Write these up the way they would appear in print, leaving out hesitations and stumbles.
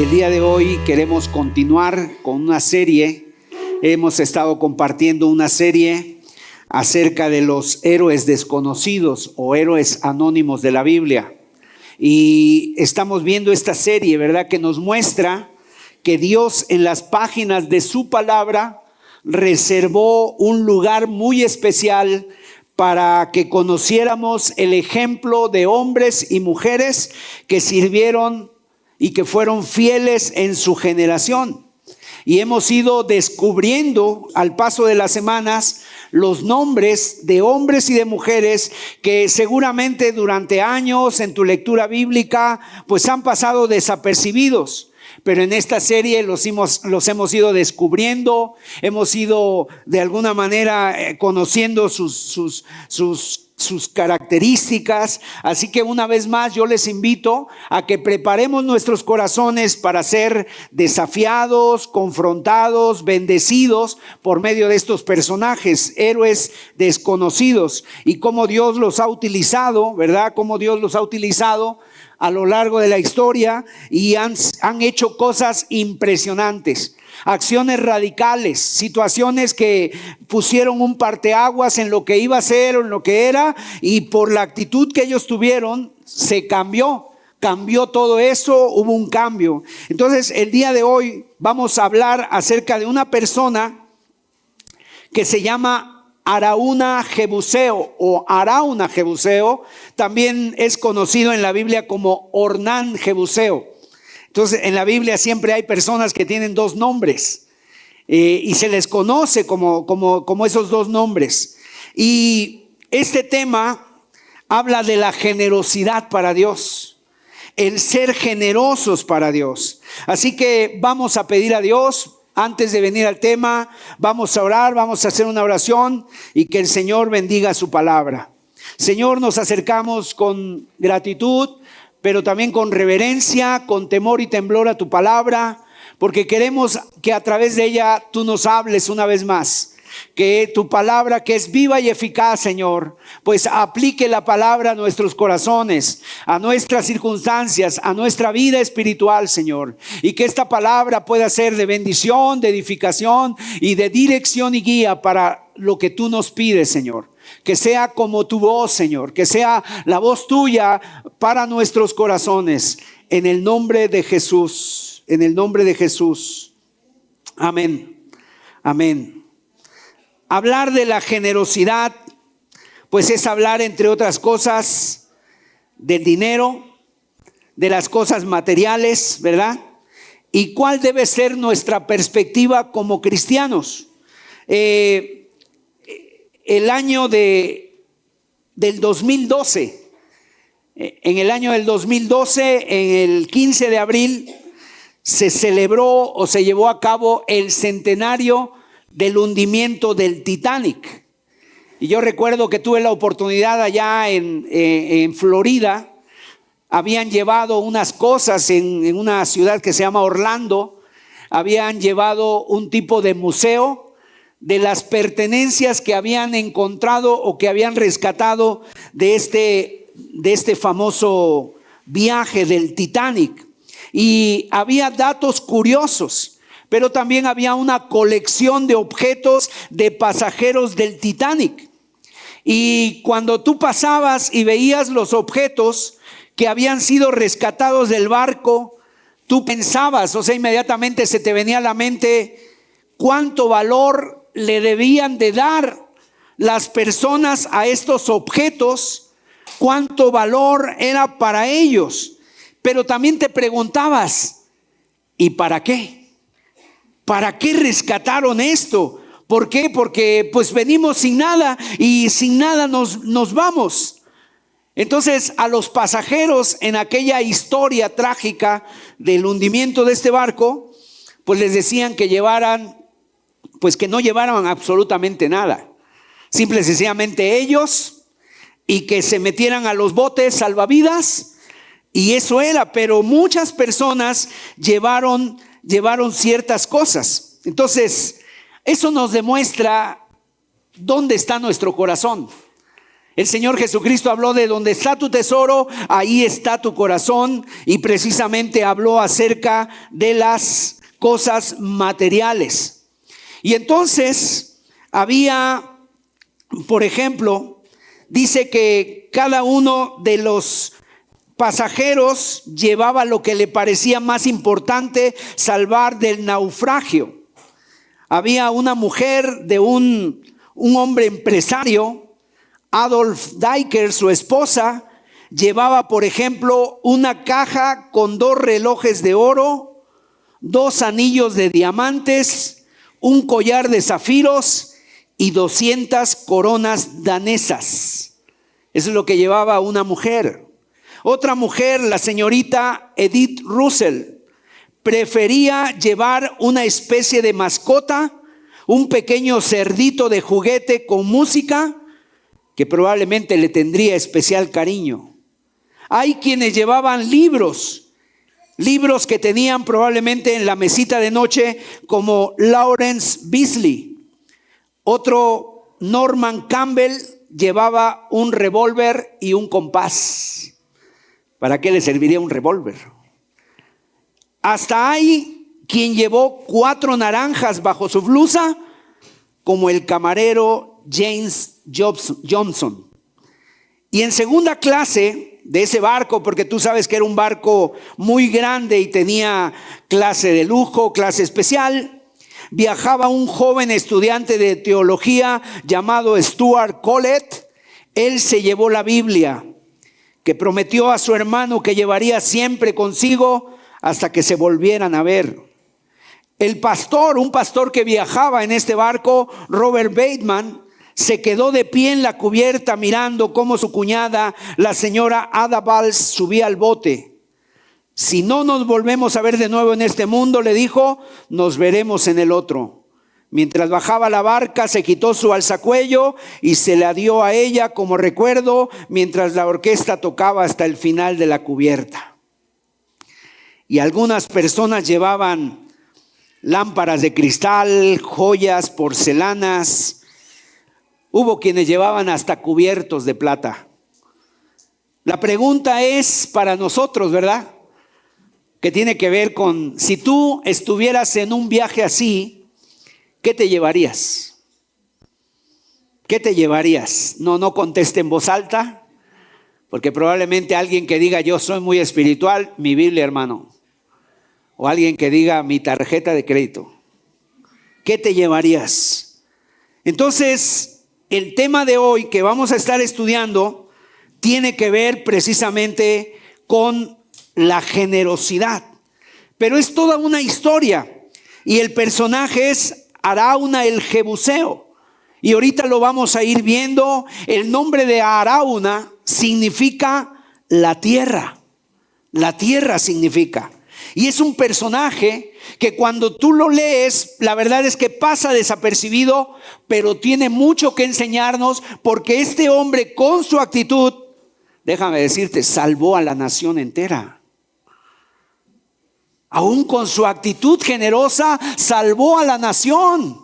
el día de hoy queremos continuar con una serie. Hemos estado compartiendo una serie acerca de los héroes desconocidos o héroes anónimos de la Biblia. Y estamos viendo esta serie, ¿verdad?, que nos muestra que Dios en las páginas de su palabra reservó un lugar muy especial para que conociéramos el ejemplo de hombres y mujeres que sirvieron y que fueron fieles en su generación. Y hemos ido descubriendo al paso de las semanas los nombres de hombres y de mujeres que seguramente durante años en tu lectura bíblica pues han pasado desapercibidos. Pero en esta serie los hemos ido descubriendo, hemos ido de alguna manera conociendo sus características. Así que una vez más yo les invito a que preparemos nuestros corazones para ser desafiados, confrontados, bendecidos por medio de estos personajes, héroes desconocidos, y cómo Dios los ha utilizado, ¿verdad? Cómo Dios los ha utilizado a lo largo de la historia y han hecho cosas impresionantes, acciones radicales, situaciones que pusieron un parteaguas en lo que iba a ser o en lo que era, y por la actitud que ellos tuvieron se cambió todo eso, hubo un cambio. Entonces el día de hoy vamos a hablar acerca de una persona que se llama Araúna Jebuseo o Araúna Jebuseo. También es conocido en la Biblia como Ornán Jebuseo. Entonces en la Biblia siempre hay personas que tienen dos nombres y se les conoce como esos dos nombres. Y este tema habla de la generosidad para Dios, el ser generosos para Dios. Así que vamos a pedir a Dios. Antes de venir al tema, vamos a orar, vamos a hacer una oración y que el Señor bendiga su palabra. Señor, nos acercamos con gratitud, pero también con reverencia, con temor y temblor a tu palabra, porque queremos que a través de ella tú nos hables una vez más. Que tu palabra, que es viva y eficaz, Señor, pues aplique la palabra a nuestros corazones, a nuestras circunstancias, a nuestra vida espiritual, Señor. Y que esta palabra pueda ser de bendición, de edificación y de dirección y guía para lo que tú nos pides, Señor. Que sea como tu voz, Señor, que sea la voz tuya para nuestros corazones. En el nombre de Jesús, en el nombre de Jesús. Amén, amén. Hablar de la generosidad, pues es hablar, entre otras cosas, del dinero, de las cosas materiales, ¿verdad? ¿Y cuál debe ser nuestra perspectiva como cristianos? El año del 2012, en el año del 2012, en el 15 de abril, se celebró o se llevó a cabo el centenario del hundimiento del Titanic. Y yo recuerdo que tuve la oportunidad allá en Florida. Habían llevado unas cosas en una ciudad que se llama Orlando. Habían llevado un tipo de museo de las pertenencias que habían encontrado o que habían rescatado de este famoso viaje del Titanic. Y había datos curiosos. Pero también había una colección de objetos de pasajeros del Titanic. Y cuando tú pasabas y veías los objetos que habían sido rescatados del barco, tú pensabas, o sea, inmediatamente se te venía a la mente cuánto valor le debían de dar las personas a estos objetos, cuánto valor era para ellos. Pero también te preguntabas, ¿y para qué? ¿Para qué rescataron esto? ¿Por qué? Porque pues venimos sin nada y sin nada nos vamos. Entonces a los pasajeros en aquella historia trágica del hundimiento de este barco, pues les decían que que no llevaran absolutamente nada. Simple y sencillamente ellos, y que se metieran a los botes salvavidas, y eso era. Pero muchas personas llevaron ciertas cosas. Entonces, eso nos demuestra dónde está nuestro corazón. El Señor Jesucristo habló de donde está tu tesoro, ahí está tu corazón, y precisamente habló acerca de las cosas materiales. Y entonces había, por ejemplo, dice que cada uno de los pasajeros llevaba lo que le parecía más importante salvar del naufragio. Había una mujer de un hombre empresario, Adolf Daeker, su esposa, llevaba, por ejemplo, una caja con 2 relojes de oro, 2 anillos de diamantes, un collar de zafiros y 200 coronas danesas. Eso es lo que llevaba una mujer. Otra mujer, la señorita Edith Russell, prefería llevar una especie de mascota, un pequeño cerdito de juguete con música, que probablemente le tendría especial cariño. Hay quienes llevaban libros que tenían probablemente en la mesita de noche, como Lawrence Beasley. Otro, Norman Campbell, llevaba un revólver y un compás. ¿Para qué le serviría un revólver? Hasta hay quien llevó 4 naranjas bajo su blusa, como el camarero James Johnson. Y en segunda clase de ese barco, porque tú sabes que era un barco muy grande y tenía clase de lujo, clase especial, viajaba un joven estudiante de teología llamado Stuart Collett. Él se llevó la Biblia, que prometió a su hermano que llevaría siempre consigo hasta que se volvieran a ver. El pastor, un pastor que viajaba en este barco, Robert Bateman, se quedó de pie en la cubierta mirando cómo su cuñada, la señora Ada Valls, subía al bote. Si no nos volvemos a ver de nuevo en este mundo, le dijo, nos veremos en el otro. Mientras bajaba la barca, se quitó su alzacuello y se la dio a ella como recuerdo, mientras la orquesta tocaba hasta el final de la cubierta. Y algunas personas llevaban lámparas de cristal, joyas, porcelanas. Hubo quienes llevaban hasta cubiertos de plata. La pregunta es para nosotros, ¿verdad? Que tiene que ver con, si tú estuvieras en un viaje así, ¿qué te llevarías? ¿Qué te llevarías? No conteste en voz alta, porque probablemente alguien que diga, yo soy muy espiritual, mi Biblia, hermano. O alguien que diga, mi tarjeta de crédito. ¿Qué te llevarías? Entonces, el tema de hoy que vamos a estar estudiando tiene que ver precisamente con la generosidad. Pero es toda una historia. Y el personaje es Arauna el Jebuseo. Y ahorita lo vamos a ir viendo. El nombre de Arauna significa la tierra. La tierra significa. Y es un personaje que cuando tú lo lees, la verdad es que pasa desapercibido, pero tiene mucho que enseñarnos, porque este hombre con su actitud, déjame decirte, salvó a la nación entera. Aún con su actitud generosa, salvó a la nación.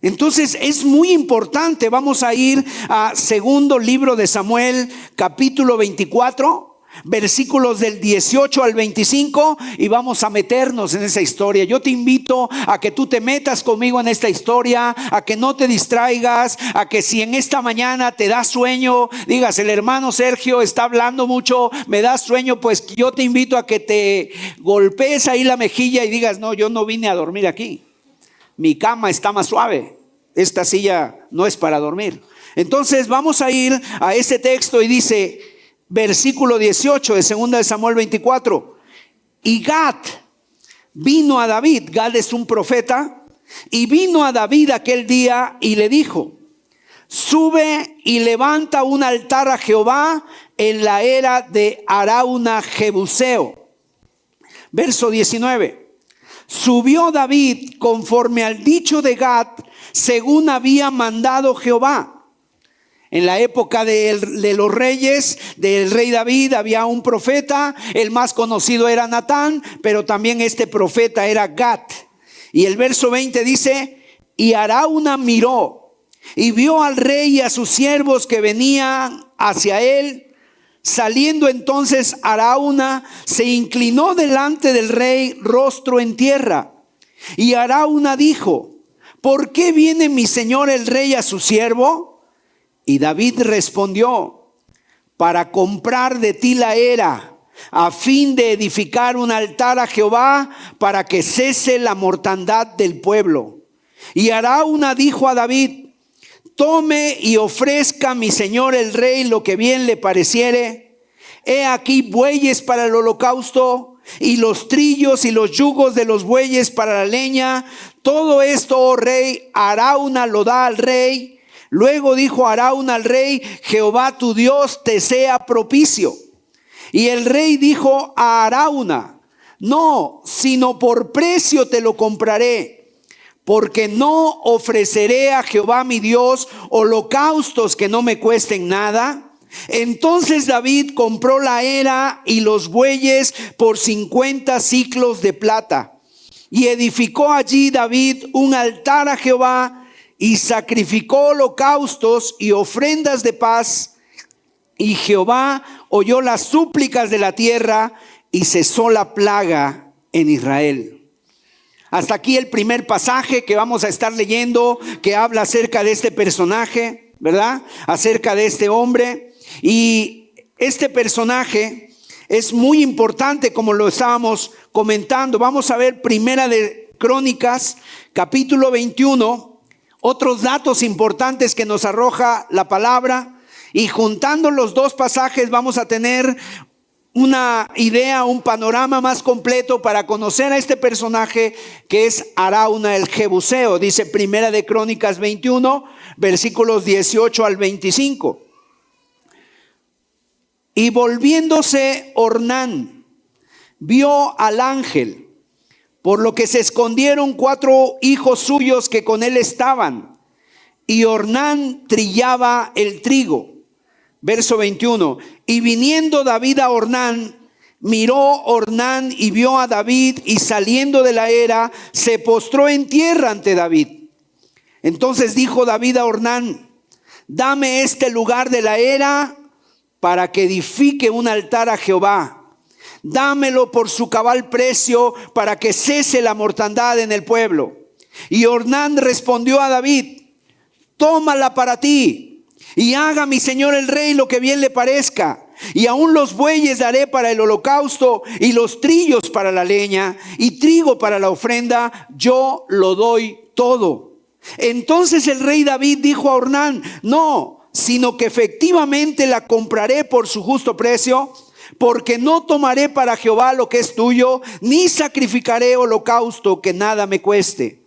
Entonces es muy importante. Vamos a ir a segundo libro de Samuel, capítulo 24. Versículos del 18 al 25, y vamos a meternos en esa historia. Yo te invito a que tú te metas conmigo en esta historia, a que no te distraigas, a que si en esta mañana te da sueño, digas, el hermano Sergio está hablando mucho, me da sueño, pues yo te invito a que te golpees ahí la mejilla y digas, no, yo no vine a dormir aquí, mi cama está más suave, esta silla no es para dormir. Entonces vamos a ir a ese texto y dice, versículo 18 de 2 de Samuel 24. Y Gad vino a David. Gad es un profeta. Y vino a David aquel día y le dijo, sube y levanta un altar a Jehová en la era de Arauna Jebuseo. Verso 19. Subió David conforme al dicho de Gad, según había mandado Jehová. En la época de los reyes, del rey David, había un profeta. El más conocido era Natán, pero también este profeta era Gad. Y el verso 20 dice, y Arauna miró, Y vio al rey y a sus siervos que venían hacia él. Saliendo entonces Arauna, se inclinó delante del rey, rostro en tierra. Y Arauna dijo: ¿por qué viene mi señor el rey a su siervo? Y David respondió: para comprar de ti la era, a fin de edificar un altar a Jehová, para que cese la mortandad del pueblo. Y Arauna dijo a David: tome y ofrezca a mi señor el rey lo que bien le pareciere. He aquí bueyes para el holocausto, y los trillos y los yugos de los bueyes para la leña. Todo esto, oh rey, Arauna lo da al rey. Luego dijo Arauna al rey: Jehová tu Dios te sea propicio. Y el rey dijo a Arauna: no, sino por precio te lo compraré, porque no ofreceré a Jehová mi Dios holocaustos que no me cuesten nada. Entonces David compró la era y los bueyes por 50 siclos de plata. Y edificó allí David un altar a Jehová, y sacrificó holocaustos y ofrendas de paz. Y Jehová oyó las súplicas de la tierra, y cesó la plaga en Israel. Hasta aquí el primer pasaje que vamos a estar leyendo, que habla acerca de este personaje, ¿verdad? Acerca de este hombre. Y este personaje es muy importante, como lo estábamos comentando. Vamos a ver Primera de Crónicas, capítulo 21, otros datos importantes que nos arroja la palabra. Y juntando los dos pasajes vamos a tener una idea, un panorama más completo para conocer a este personaje que es Arauna el Jebuseo. Dice Primera de Crónicas 21, versículos 18 al 25. Y volviéndose Ornán, vio al ángel, por lo que se escondieron 4 hijos suyos que con él estaban. Y Ornán trillaba el trigo. Verso 21. Y viniendo David a Ornán, miró Ornán y vio a David, y saliendo de la era, se postró en tierra ante David. Entonces dijo David a Ornán: dame este lugar de la era, para que edifique un altar a Jehová. Dámelo por su cabal precio, para que cese la mortandad en el pueblo. Y Ornán respondió a David: tómala para ti, y haga mi señor el rey lo que bien le parezca. Y aún los bueyes daré para el holocausto, y los trillos para la leña, y trigo para la ofrenda. Yo lo doy todo. Entonces el rey David dijo a Ornán: no, sino que efectivamente la compraré por su justo precio, porque no tomaré para Jehová lo que es tuyo, ni sacrificaré holocausto que nada me cueste.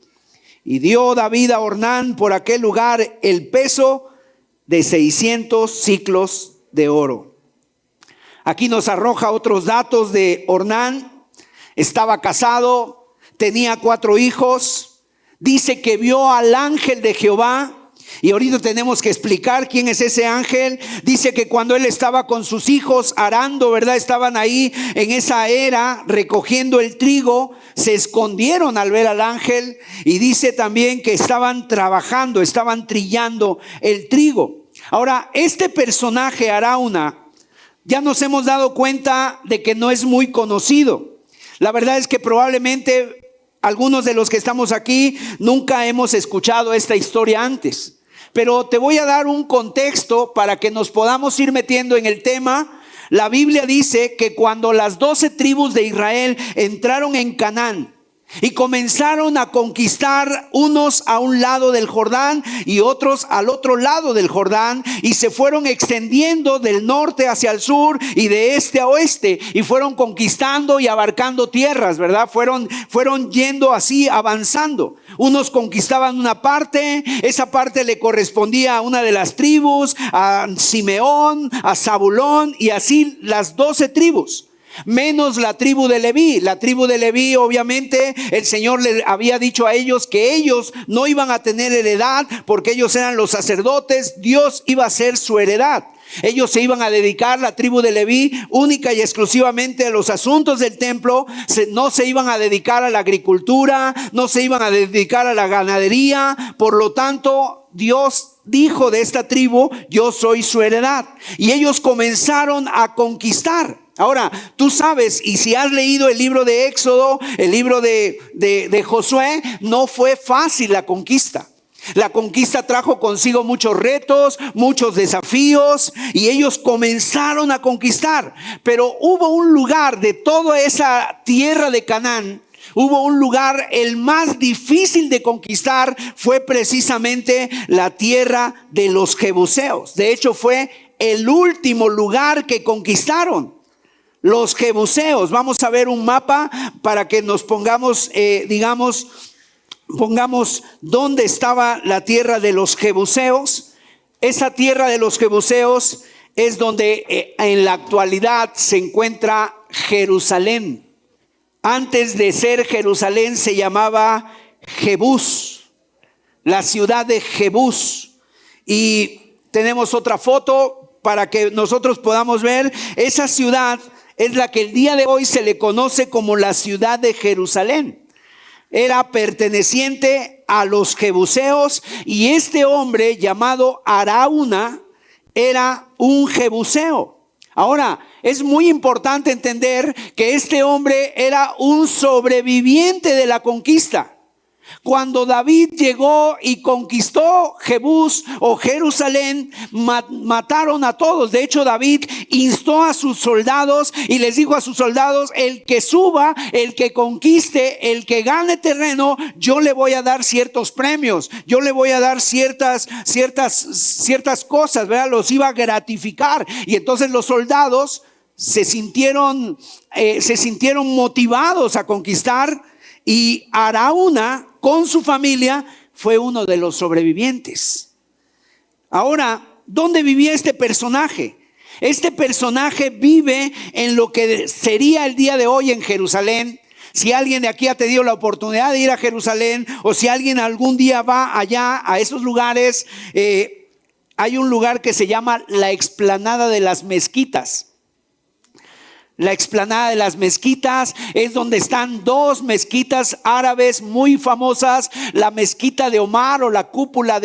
Y dio David a Ornán por aquel lugar el peso de 600 siclos de oro. Aquí nos arroja otros datos de Ornán. Estaba casado, tenía 4 hijos. Dice que vio al ángel de Jehová. Y ahorita tenemos que explicar quién es ese ángel. Dice que cuando él estaba con sus hijos arando, ¿verdad? Estaban ahí en esa era recogiendo el trigo, se escondieron al ver al ángel. Y dice también que estaban trabajando, estaban trillando el trigo. Ahora, este personaje Arauna, ya nos hemos dado cuenta de que no es muy conocido. La verdad es que probablemente algunos de los que estamos aquí nunca hemos escuchado esta historia antes. Pero te voy a dar un contexto para que nos podamos ir metiendo en el tema. La Biblia dice que cuando las 12 tribus de Israel entraron en Canaán y comenzaron a conquistar, unos a un lado del Jordán y otros al otro lado del Jordán, y se fueron extendiendo del norte hacia el sur y de este a oeste, y fueron conquistando y abarcando tierras, ¿verdad? Fueron yendo así, avanzando. Unos conquistaban una parte, esa parte le correspondía a una de las tribus, a Simeón, a Zabulón, y así las 12 tribus. Menos la tribu de Leví. La tribu de Leví, obviamente, el Señor les había dicho a ellos que ellos no iban a tener heredad, porque ellos eran los sacerdotes. Dios iba a ser su heredad. Ellos se iban a dedicar, la tribu de Leví, única y exclusivamente a los asuntos del templo. No se iban a dedicar a la agricultura, no se iban a dedicar a la ganadería. Por lo tanto, Dios dijo de esta tribu: yo soy su heredad. Y ellos comenzaron a conquistar. Ahora, tú sabes, y si has leído el libro de Éxodo, el libro de Josué, no fue fácil la conquista. La conquista trajo consigo muchos retos, muchos desafíos, y ellos comenzaron a conquistar. Pero hubo un lugar de toda esa tierra de Canaán, hubo un lugar, el más difícil de conquistar, fue precisamente la tierra de los jebuseos. De hecho, fue el último lugar que conquistaron, los jebuseos. Vamos a ver un mapa para que nos pongamos, pongamos dónde estaba la tierra de los jebuseos. Esa tierra de los jebuseos es donde en la actualidad se encuentra Jerusalén. Antes de ser Jerusalén se llamaba Jebús, la ciudad de Jebús. Y tenemos otra foto para que nosotros podamos ver. Esa ciudad es la que el día de hoy se le conoce como la ciudad de Jerusalén. Era perteneciente a los jebuseos, y este hombre llamado Araúna era un jebuseo. Ahora, es muy importante entender que este hombre era un sobreviviente de la conquista. Cuando David llegó y conquistó Jebús o Jerusalén, mataron a todos. De hecho, David instó a sus soldados y les dijo a sus soldados: el que suba, el que conquiste, el que gane terreno, yo le voy a dar ciertos premios, yo le voy a dar ciertas cosas, ¿verdad? Los iba a gratificar. Y entonces los soldados se sintieron motivados a conquistar, y Araúna con su familia fue uno de los sobrevivientes. Ahora, ¿dónde vivía este personaje? Este personaje vive en lo que sería el día de hoy en Jerusalén. Si alguien de aquí ha tenido la oportunidad de ir a Jerusalén, o si alguien algún día va allá a esos lugares, hay un lugar que se llama la Explanada de las Mezquitas. La Explanada de las Mezquitas es donde están dos mezquitas árabes muy famosas: la mezquita de Omar, o la cúpula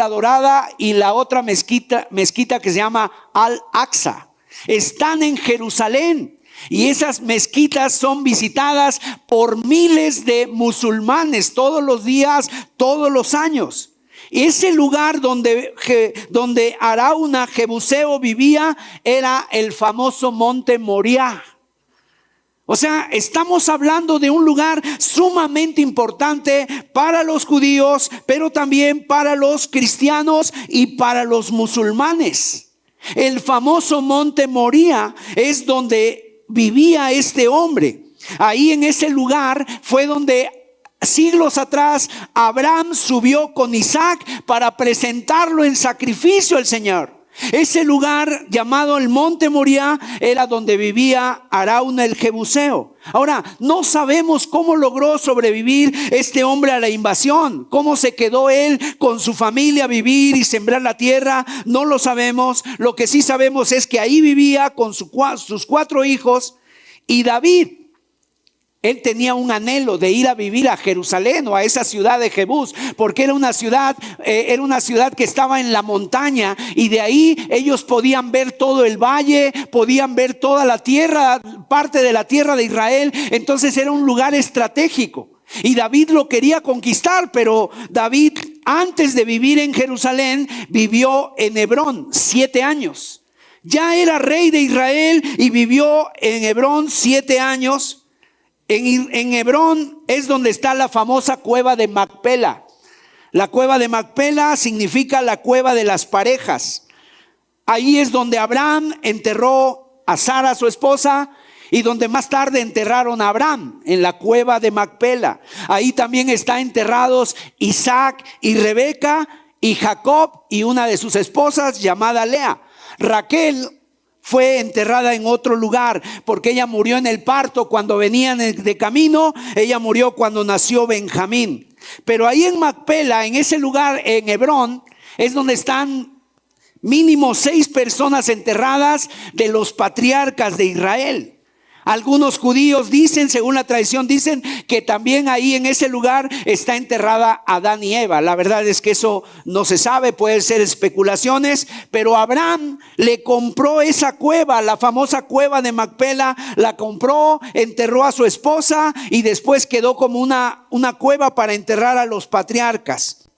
dorada, y la otra mezquita que se llama Al-Aqsa. Están en Jerusalén, y esas mezquitas son visitadas por miles de musulmanes todos los días, todos los años. Ese lugar donde Araúna, jebuseo, vivía era el famoso monte Moriah. O sea, estamos hablando de un lugar sumamente importante para los judíos, pero también para los cristianos y para los musulmanes. El famoso monte Moriah es donde vivía este hombre. Ahí en ese lugar fue donde siglos atrás Abraham subió con Isaac para presentarlo en sacrificio al Señor. Ese lugar llamado el monte Moriah era donde vivía Araúna el jebuseo. Ahora, no sabemos cómo logró sobrevivir este hombre a la invasión, cómo se quedó él con su familia a vivir y sembrar la tierra. No lo sabemos. Lo que sí sabemos es que ahí vivía con sus 4 hijos. Y David, él tenía un anhelo de ir a vivir a Jerusalén, o a esa ciudad de Jebús, porque era una ciudad que estaba en la montaña, y de ahí ellos podían ver todo el valle, podían ver toda la tierra, parte de la tierra de Israel. Entonces era un lugar estratégico, y David lo quería conquistar. Pero David, antes de vivir en Jerusalén, vivió en Hebrón 7 años. Ya era rey de Israel y vivió en Hebrón 7 años. En Hebrón es donde está la famosa cueva de Macpela. La cueva de Macpela significa la cueva de las parejas. Ahí es donde Abraham enterró a Sara, su esposa, y donde más tarde enterraron a Abraham, en la cueva de Macpela. Ahí también están enterrados Isaac y Rebeca, y Jacob y una de sus esposas llamada Lea. Raquel fue enterrada en otro lugar, porque ella murió en el parto cuando venían de camino. Ella murió cuando nació Benjamín. Pero ahí en Macpela, en ese lugar, en Hebrón, es donde están mínimo 6 personas enterradas de los patriarcas de Israel. Algunos judíos dicen, según la tradición, dicen que también ahí en ese lugar está enterrada Adán y Eva. La verdad es que eso no se sabe, pueden ser especulaciones, pero Abraham le compró esa cueva, la famosa cueva de Macpela, la compró, enterró a su esposa y después quedó como una cueva para enterrar a los patriarcas.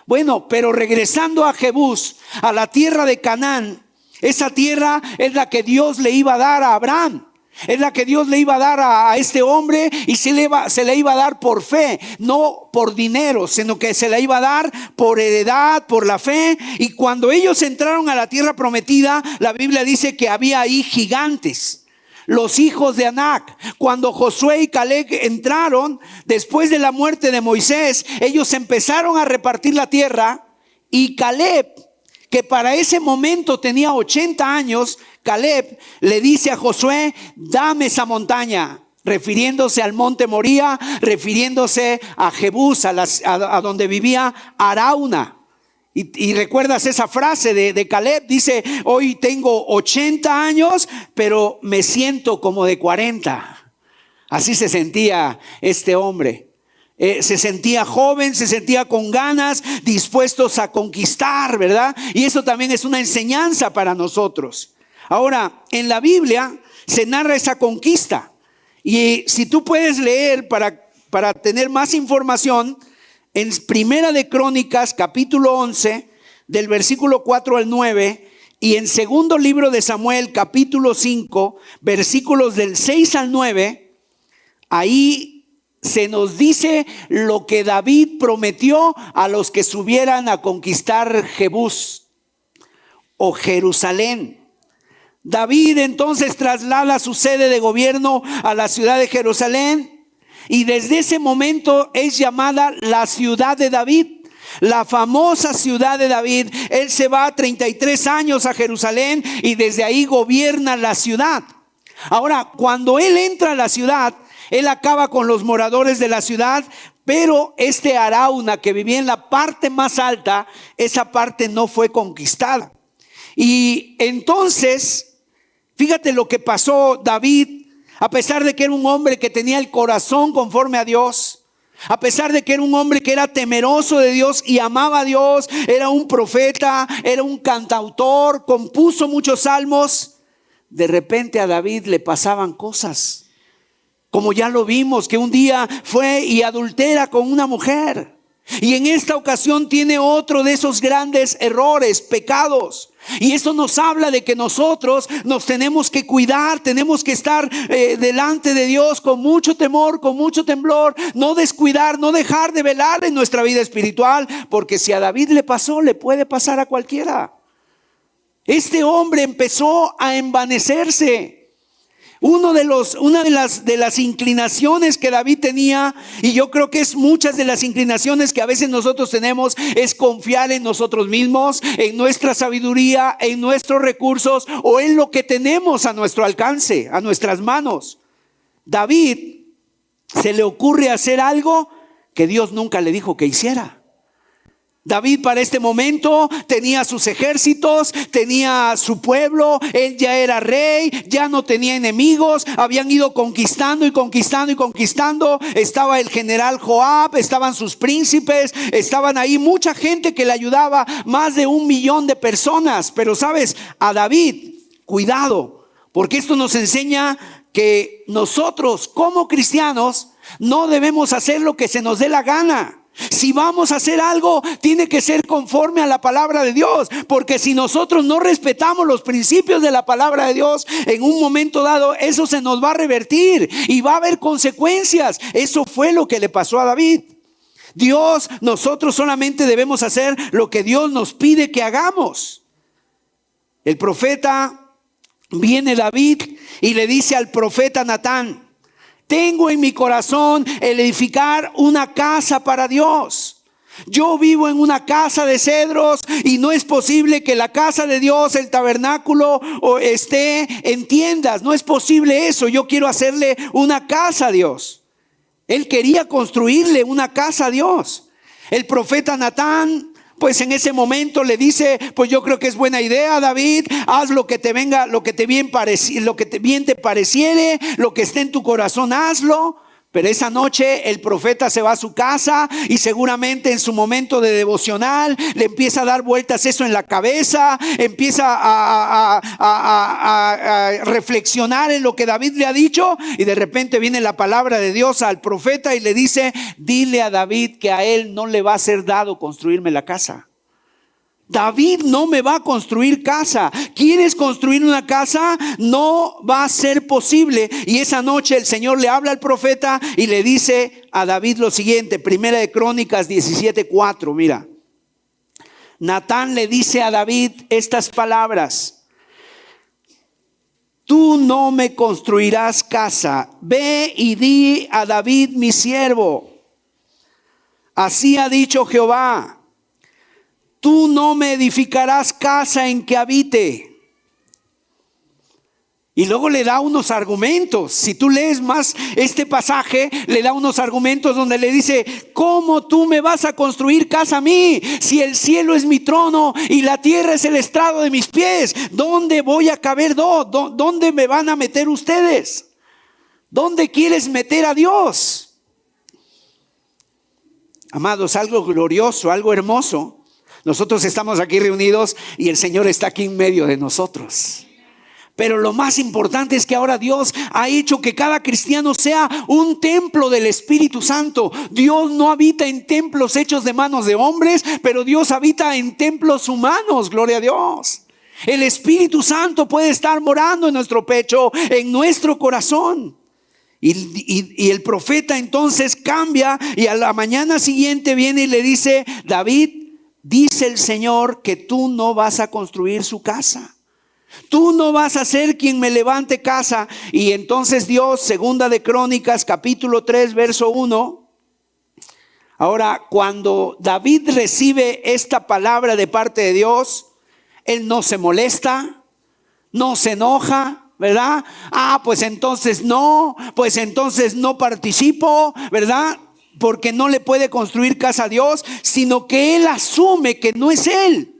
Bueno, pero regresando a Jebús, a la tierra de Canaán, esa tierra es la que Dios le iba a dar a Abraham. Es la que Dios le iba a dar a este hombre y se le iba a dar por fe, no por dinero, sino que se le iba a dar por heredad, por la fe. Y cuando ellos entraron a la tierra prometida, la Biblia dice que había ahí gigantes, los hijos de Anac. Cuando Josué y Caleb entraron, después de la muerte de Moisés, ellos empezaron a repartir la tierra y Caleb, que para ese momento tenía 80 años, Caleb le dice a Josué: dame esa montaña, refiriéndose al monte Moría, refiriéndose a Jebús, a donde vivía Arauna. Y recuerdas esa frase de Caleb, dice: hoy tengo 80 años, pero me siento como de 40. Así se sentía este hombre. Se sentía joven, se sentía con ganas, dispuestos a conquistar, ¿verdad? Y eso también es una enseñanza para nosotros. Ahora, en la Biblia se narra esa conquista. Y si tú puedes leer para tener más información, en Primera de Crónicas, capítulo 11, del versículo 4 al 9, y en Segundo Libro de Samuel, capítulo 5, versículos del 6 al 9, ahí se nos dice lo que David prometió a los que subieran a conquistar Jebús o Jerusalén. David entonces traslada su sede de gobierno a la ciudad de Jerusalén y desde ese momento es llamada la ciudad de David, la famosa ciudad de David. Él se va 33 años a Jerusalén y desde ahí gobierna la ciudad. Ahora, cuando él entra a la ciudad, él acaba con los moradores de la ciudad, pero este Arauna que vivía en la parte más alta, esa parte no fue conquistada. Y entonces, fíjate lo que pasó David, a pesar de que era un hombre que tenía el corazón conforme a Dios, a pesar de que era un hombre que era temeroso de Dios y amaba a Dios, era un profeta, era un cantautor, compuso muchos salmos. De repente a David le pasaban cosas, como ya lo vimos, que un día fue y adultera con una mujer. Y en esta ocasión tiene otro de esos grandes errores, pecados. Y esto nos habla de que nosotros nos tenemos que cuidar, tenemos que estar delante de Dios con mucho temor, con mucho temblor, no descuidar, no dejar de velar en nuestra vida espiritual, porque si a David le pasó, le puede pasar a cualquiera. Este hombre empezó a envanecerse. Una de las inclinaciones que David tenía, y yo creo que es muchas de las inclinaciones que a veces nosotros tenemos, es confiar en nosotros mismos, en nuestra sabiduría, en nuestros recursos o en lo que tenemos a nuestro alcance, a nuestras manos. David se le ocurre hacer algo que Dios nunca le dijo que hiciera. David para este momento tenía sus ejércitos, tenía su pueblo, él ya era rey, ya no tenía enemigos, habían ido conquistando y conquistando y conquistando. Estaba el general Joab, estaban sus príncipes, estaban ahí mucha gente que le ayudaba, más de 1 millón de personas. Pero sabes, a David, cuidado, porque esto nos enseña que nosotros como cristianos no debemos hacer lo que se nos dé la gana. Si vamos a hacer algo, tiene que ser conforme a la palabra de Dios, porque si nosotros no respetamos los principios de la palabra de Dios, en un momento dado eso se nos va a revertir y va a haber consecuencias. Eso fue lo que le pasó a David. Nosotros solamente debemos hacer lo que Dios nos pide que hagamos. El profeta, viene David y le dice al profeta Natán: tengo en mi corazón el edificar una casa para Dios. Yo vivo en una casa de cedros y no es posible que la casa de Dios, el tabernáculo, esté en tiendas. No es posible eso. Yo quiero hacerle una casa a Dios. Él quería construirle una casa a Dios. El profeta Natán Pues en ese momento le dice, pues yo creo que es buena idea, David, haz lo que te venga, lo que bien te pareciere, lo que esté en tu corazón, hazlo. Pero esa noche el profeta se va a su casa y seguramente en su momento de devocional le empieza a dar vueltas eso en la cabeza, empieza a reflexionar en lo que David le ha dicho, y de repente viene la palabra de Dios al profeta y le dice: dile a David que a él no le va a ser dado construirme la casa. David no me va a construir casa. ¿Quieres construir una casa? No va a ser posible. Y esa noche el Señor le habla al profeta y le dice a David lo siguiente. Primera de Crónicas 17:4. Mira, Natán le dice a David estas palabras: tú no me construirás casa. Ve y di a David mi siervo: así ha dicho Jehová, tú no me edificarás casa en que habite. Y luego le da unos argumentos. Si tú lees más este pasaje, le da unos argumentos donde le dice: ¿cómo tú me vas a construir casa a mí? Si el cielo es mi trono y la tierra es el estrado de mis pies, ¿dónde voy a caber? ¿Dónde me van a meter ustedes? ¿Dónde quieres meter a Dios? Amados, algo glorioso, algo hermoso. Nosotros estamos aquí reunidos y el Señor está aquí en medio de nosotros. Pero lo más importante es que ahora Dios ha hecho que cada cristiano sea un templo del Espíritu Santo. Dios no habita en templos hechos de manos de hombres, pero Dios habita en templos humanos. Gloria a Dios. El Espíritu Santo puede estar morando en nuestro pecho, en nuestro corazón. Y el profeta entonces cambia, y a la mañana siguiente viene y le dice: David, dice el Señor que tú no vas a construir su casa. Tú no vas a ser quien me levante casa. Y entonces Dios, segunda de Crónicas, capítulo 3, verso 1. Ahora, cuando David recibe esta palabra de parte de Dios, él no se molesta, no se enoja, ¿verdad? Pues entonces no participo, ¿verdad? Porque no le puede construir casa a Dios, sino que él asume que no es él.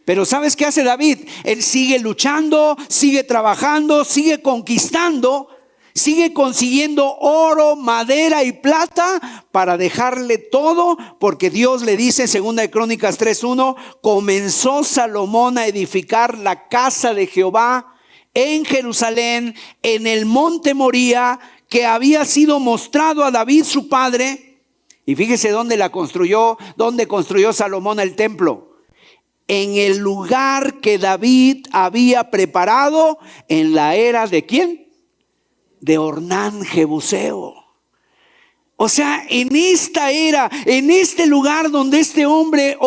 Pero ¿sabes qué hace David? Él sigue luchando, sigue trabajando, sigue conquistando, sigue consiguiendo oro, madera y plata para dejarle todo, porque Dios le dice en 2 de Crónicas 3:1: comenzó Salomón a edificar la casa de Jehová en Jerusalén, en el monte Moría, que había sido mostrado a David su padre. Y fíjese dónde construyó Salomón el templo: en el lugar que David había preparado en la era de ¿quién? De Ornán Jebuseo. O sea, en esta era, en este lugar donde este hombre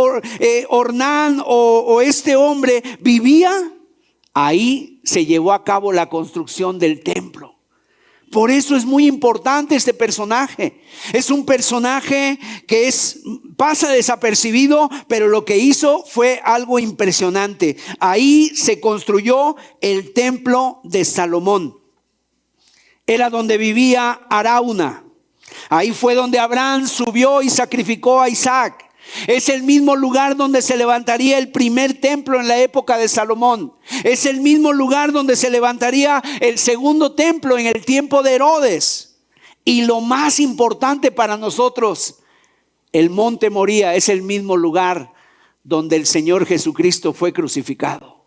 Ornán o este hombre vivía, ahí se llevó a cabo la construcción del templo. Por eso es muy importante este personaje. Es un personaje que pasa desapercibido, pero lo que hizo fue algo impresionante. Ahí se construyó el templo de Salomón. Era donde vivía Arauna. Ahí fue donde Abraham subió y sacrificó a Isaac. Es el mismo lugar donde se levantaría el primer templo en la época de Salomón. Es el mismo lugar donde se levantaría el segundo templo en el tiempo de Herodes. Y lo más importante para nosotros, el monte Moría es el mismo lugar donde el Señor Jesucristo fue crucificado.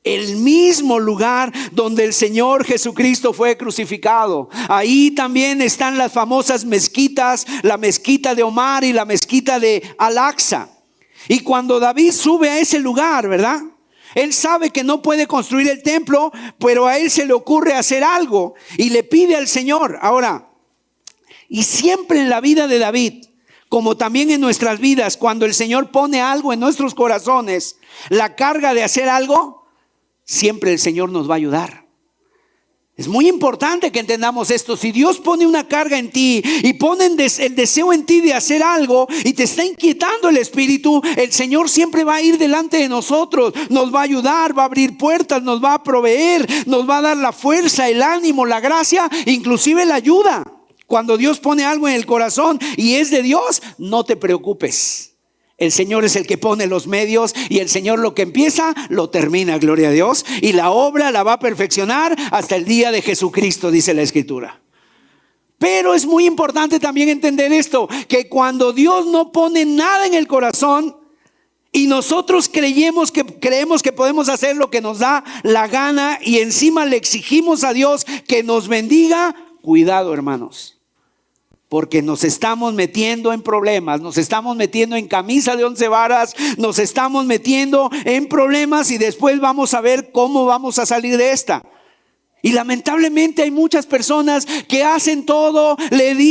El mismo lugar donde el Señor Jesucristo fue crucificado. Ahí también están las famosas mezquitas, la mezquita de Omar y la mezquita de Al-Aqsa. Y cuando David sube a ese lugar, ¿verdad? Él sabe que no puede construir el templo, pero a él se le ocurre hacer algo y le pide al Señor. Ahora, y siempre en la vida de David, como también en nuestras vidas, cuando el Señor pone algo en nuestros corazones, la carga de hacer algo, siempre el Señor nos va a ayudar. Es muy importante que entendamos esto. Si Dios pone una carga en ti y pone el deseo en ti de hacer algo y te está inquietando el espíritu, el Señor siempre va a ir delante de nosotros, nos va a ayudar, va a abrir puertas, nos va a proveer, nos va a dar la fuerza, el ánimo, la gracia, inclusive la ayuda. Cuando Dios pone algo en el corazón y es de Dios, no te preocupes. El Señor es el que pone los medios y el Señor lo que empieza, lo termina, gloria a Dios. Y la obra la va a perfeccionar hasta el día de Jesucristo, dice la Escritura. Pero es muy importante también entender esto, que cuando Dios no pone nada en el corazón y nosotros creemos que podemos hacer lo que nos da la gana y encima le exigimos a Dios que nos bendiga, cuidado, hermanos. Porque nos estamos metiendo en problemas, nos estamos metiendo en camisa de 11 varas, nos estamos metiendo en problemas y después vamos a ver cómo vamos a salir de esta. Y lamentablemente hay muchas personas que hacen todo,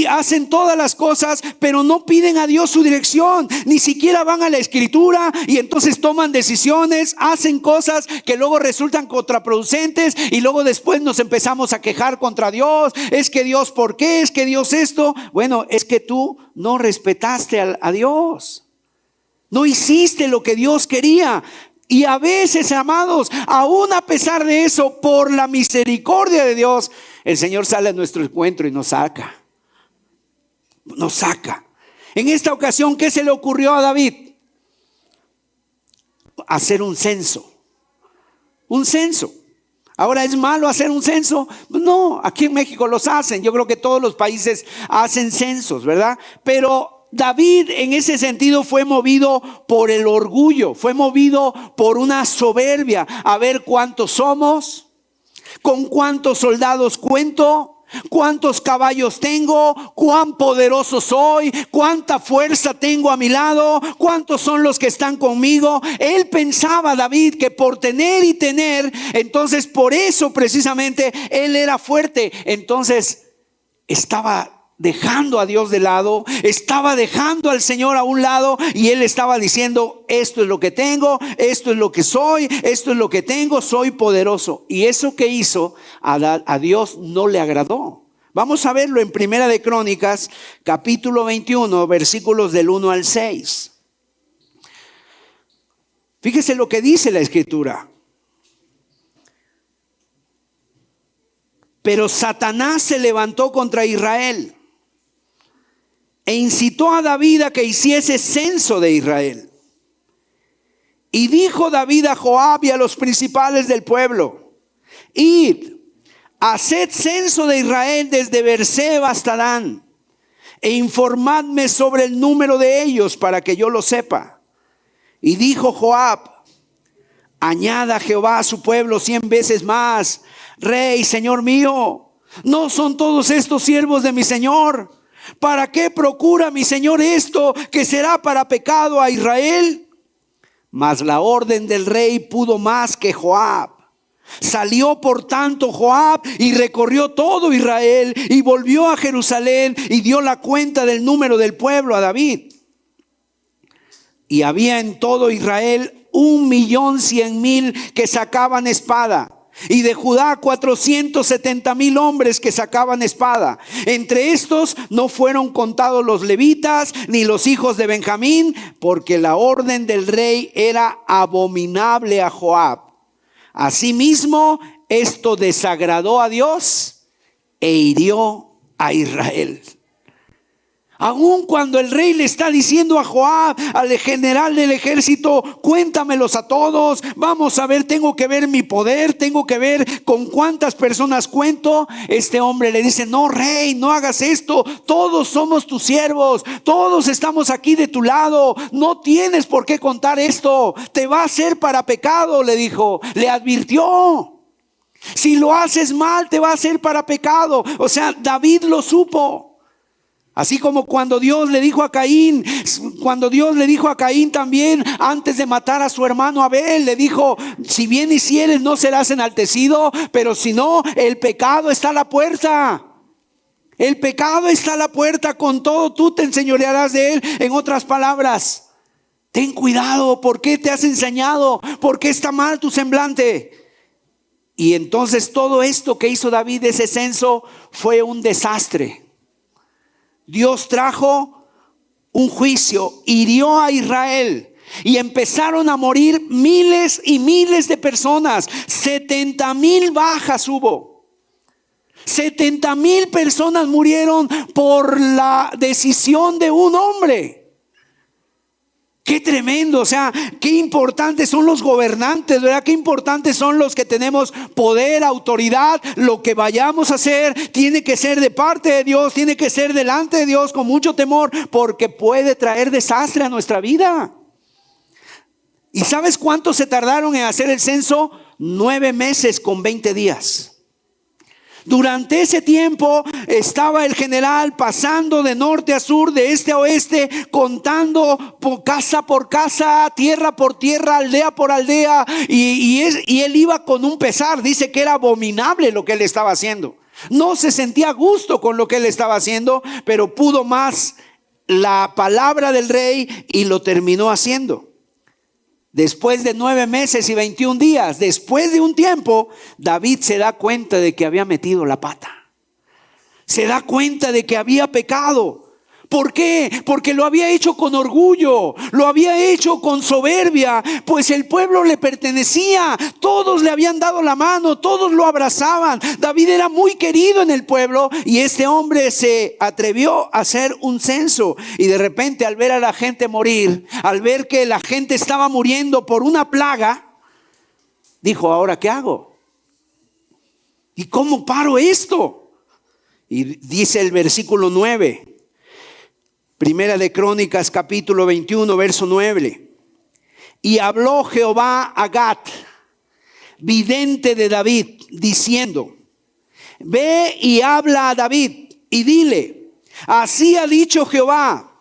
hacen todas las cosas, pero no piden a Dios su dirección, ni siquiera van a la Escritura y entonces toman decisiones, hacen cosas que luego resultan contraproducentes y luego después nos empezamos a quejar contra Dios. Es que Dios, ¿por qué? Es que Dios esto. Bueno, es que tú no respetaste a Dios, no hiciste lo que Dios quería. Y a veces, amados, aún a pesar de eso, por la misericordia de Dios, el Señor sale a nuestro encuentro y nos saca. Nos saca. En esta ocasión, ¿qué se le ocurrió a David? Hacer un censo. Un censo. Ahora, ¿es malo hacer un censo? No, aquí en México los hacen. Yo creo que todos los países hacen censos, ¿verdad? Pero David en ese sentido fue movido por el orgullo, fue movido por una soberbia. A ver cuántos somos, con cuántos soldados cuento, cuántos caballos tengo, cuán poderoso soy, cuánta fuerza tengo a mi lado, cuántos son los que están conmigo. Él pensaba, David, que por tener y tener, entonces por eso precisamente él era fuerte. Entonces estaba dejando a Dios de lado, estaba dejando al Señor a un lado y él estaba diciendo: esto es lo que tengo, esto es lo que soy, esto es lo que tengo, soy poderoso. Y eso que hizo a Dios no le agradó. Vamos a verlo en Primera de Crónicas, capítulo 21, versículos del 1 al 6. Fíjese lo que dice la Escritura. Pero Satanás se levantó contra Israel e incitó a David a que hiciese censo de Israel. Y dijo David a Joab y a los principales del pueblo: id, haced censo de Israel desde Beerseba hasta Dan, e informadme sobre el número de ellos para que yo lo sepa. Y dijo Joab: añada Jehová a su pueblo 100 veces más, Rey, Señor mío. ¿No son todos estos siervos de mi Señor? ¿Para qué procura mi Señor esto, que será para pecado a Israel? Mas la orden del rey pudo más que Joab. Salió por tanto Joab y recorrió todo Israel y volvió a Jerusalén y dio la cuenta del número del pueblo a David. Y había en todo Israel 1,100,000 que sacaban espada, y de Judá 470,000 hombres que sacaban espada. Entre estos no fueron contados los levitas ni los hijos de Benjamín, porque la orden del rey era abominable a Joab. Asimismo, esto desagradó a Dios e hirió a Israel. Aun cuando el rey le está diciendo a Joab, al general del ejército: cuéntamelos a todos, vamos a ver, tengo que ver mi poder, tengo que ver con cuántas personas cuento. Este hombre le dice: no, rey, no hagas esto, todos somos tus siervos, todos estamos aquí de tu lado, no tienes por qué contar esto, te va a ser para pecado, le dijo, le advirtió. Si lo haces mal, te va a ser para pecado. O sea, David lo supo. Así como cuando Dios le dijo a Caín, también, antes de matar a su hermano Abel, le dijo: si bien hicieres, no serás enaltecido, pero si no, el pecado está a la puerta. El pecado está a la puerta, con todo tú te enseñorearás de él. En otras palabras, ten cuidado. ¿Por qué te has enseñado? ¿Por qué está mal tu semblante? Y entonces todo esto que hizo David, ese censo, fue un desastre. Dios trajo un juicio, hirió a Israel y empezaron a morir miles y miles de personas. 70,000 bajas hubo. 70,000 personas murieron por la decisión de un hombre que Qué tremendo, o sea, qué importantes son los gobernantes, ¿verdad? Qué importantes son los que tenemos poder, autoridad. Lo que vayamos a hacer tiene que ser de parte de Dios, tiene que ser delante de Dios con mucho temor, porque puede traer desastre a nuestra vida. ¿Y sabes cuánto se tardaron en hacer el censo? 9 meses con 20 días. Durante ese tiempo estaba el general pasando de norte a sur, de este a oeste, contando casa por casa, tierra por tierra, aldea por aldea. Y él iba con un pesar. Dice que era abominable lo que él estaba haciendo. No se sentía a gusto con lo que él estaba haciendo, pero pudo más la palabra del rey y lo terminó haciendo. Después de 9 meses y 21 días, después de un tiempo, David se da cuenta de que había metido la pata. Se da cuenta de que había pecado. ¿Por qué? Porque lo había hecho con orgullo, lo había hecho con soberbia, pues el pueblo le pertenecía, todos le habían dado la mano, todos lo abrazaban. David era muy querido en el pueblo y este hombre se atrevió a hacer un censo. Y de repente, al ver a la gente morir, al ver que la gente estaba muriendo por una plaga, dijo: ¿ahora qué hago? ¿Y cómo paro esto? Y dice el versículo 9. Primera de Crónicas, capítulo 21, verso 9. Y habló Jehová a Gad, vidente de David, diciendo: ve y habla a David y dile: así ha dicho Jehová,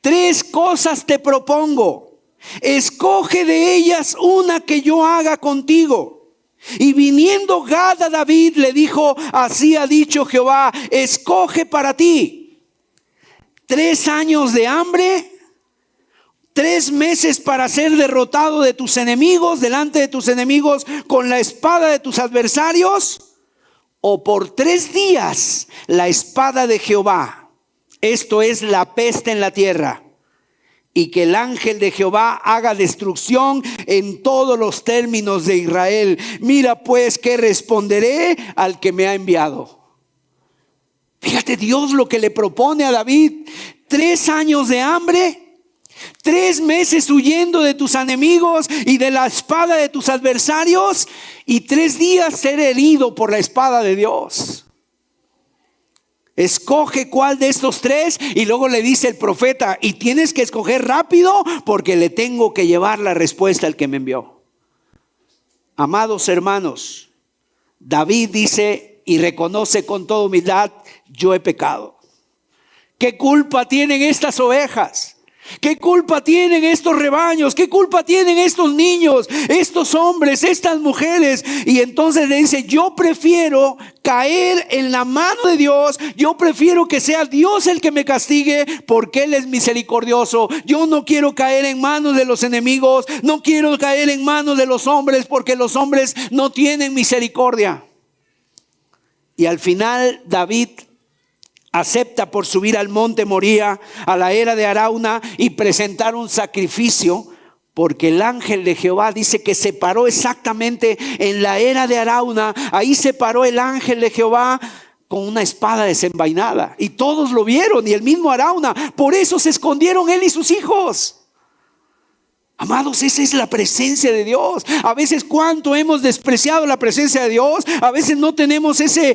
3 cosas te propongo, escoge de ellas una que yo haga contigo. Y viniendo Gad a David le dijo: así ha dicho Jehová, escoge para ti 3 años de hambre, 3 meses para ser derrotado de tus enemigos, delante de tus enemigos, con la espada de tus adversarios, o por 3 días la espada de Jehová, esto es la peste en la tierra, y que el ángel de Jehová haga destrucción en todos los términos de Israel. Mira pues qué responderé al que me ha enviado. Fíjate Dios lo que le propone a David: 3 años de hambre, 3 meses huyendo de tus enemigos y de la espada de tus adversarios, y 3 días ser herido por la espada de Dios. Escoge cuál de estos 3. Y luego le dice el profeta: y tienes que escoger rápido, porque le tengo que llevar la respuesta al que me envió. Amados hermanos, David dice y reconoce con toda humildad: yo he pecado. ¿Qué culpa tienen estas ovejas? ¿Qué culpa tienen estos rebaños? ¿Qué culpa tienen estos niños, estos hombres, estas mujeres? Y entonces le dice: yo prefiero caer en la mano de Dios. Yo prefiero que sea Dios el que me castigue, porque Él es misericordioso. Yo no quiero caer en manos de los enemigos. No quiero caer en manos de los hombres, porque los hombres no tienen misericordia. Y al final David acepta por subir al monte Moría, a la era de Arauna, y presentar un sacrificio, porque el ángel de Jehová dice que se paró exactamente en la era de Arauna. Ahí se paró el ángel de Jehová con una espada desenvainada, y todos lo vieron, y el mismo Arauna. Por eso se escondieron él y sus hijos. Amados, esa es la presencia de Dios. A veces cuánto hemos despreciado la presencia de Dios. A veces no tenemos esa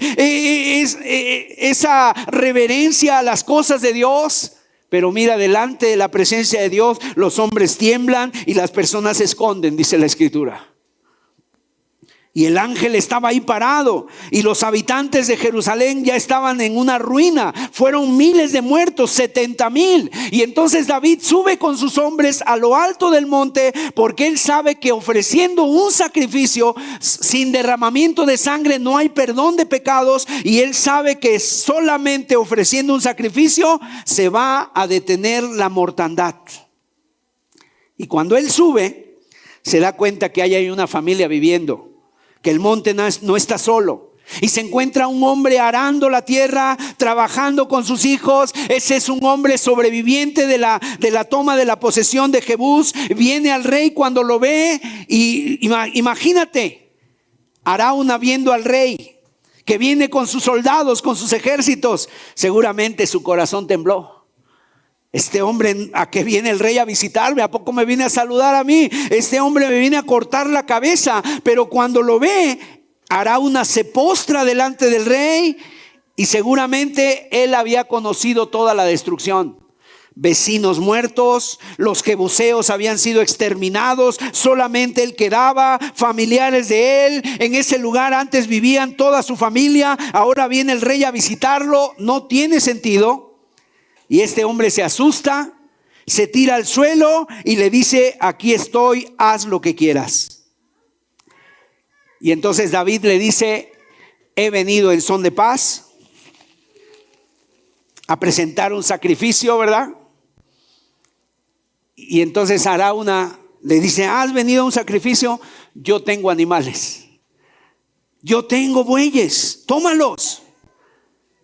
reverencia a las cosas de Dios. Pero mira, delante de la presencia de Dios los hombres tiemblan y las personas se esconden, dice la Escritura. Y el ángel estaba ahí parado, y los habitantes de Jerusalén ya estaban en una ruina. Fueron miles de muertos, 70,000. Y entonces David sube con sus hombres a lo alto del monte, porque él sabe que ofreciendo un sacrificio sin derramamiento de sangre no hay perdón de pecados. Y él sabe que solamente ofreciendo un sacrificio se va a detener la mortandad. Y cuando él sube, se da cuenta que hay una familia viviendo, que el monte no está solo. Y se encuentra un hombre arando la tierra, trabajando con sus hijos. Ese es un hombre sobreviviente de la toma de la posesión de Jebús. Viene al rey cuando lo ve, y imagínate, Arauna viendo al rey que viene con sus soldados, con sus ejércitos. Seguramente su corazón tembló. Este hombre, ¿a qué viene el rey a visitarme? ¿A poco me viene a saludar a mí? Este hombre me viene a cortar la cabeza. Pero cuando lo ve, Arauna se postra delante del rey y seguramente él había conocido toda la destrucción. Vecinos muertos, los jebuseos habían sido exterminados, solamente él quedaba, familiares de él, en ese lugar antes vivían toda su familia, ahora viene el rey a visitarlo, no tiene sentido. Y este hombre se asusta, se tira al suelo y le dice: aquí estoy, haz lo que quieras. Y entonces David le dice: he venido en son de paz a presentar un sacrificio, ¿verdad? Y entonces Arauna le dice: ¿has venido a un sacrificio? Yo tengo animales, yo tengo bueyes, tómalos.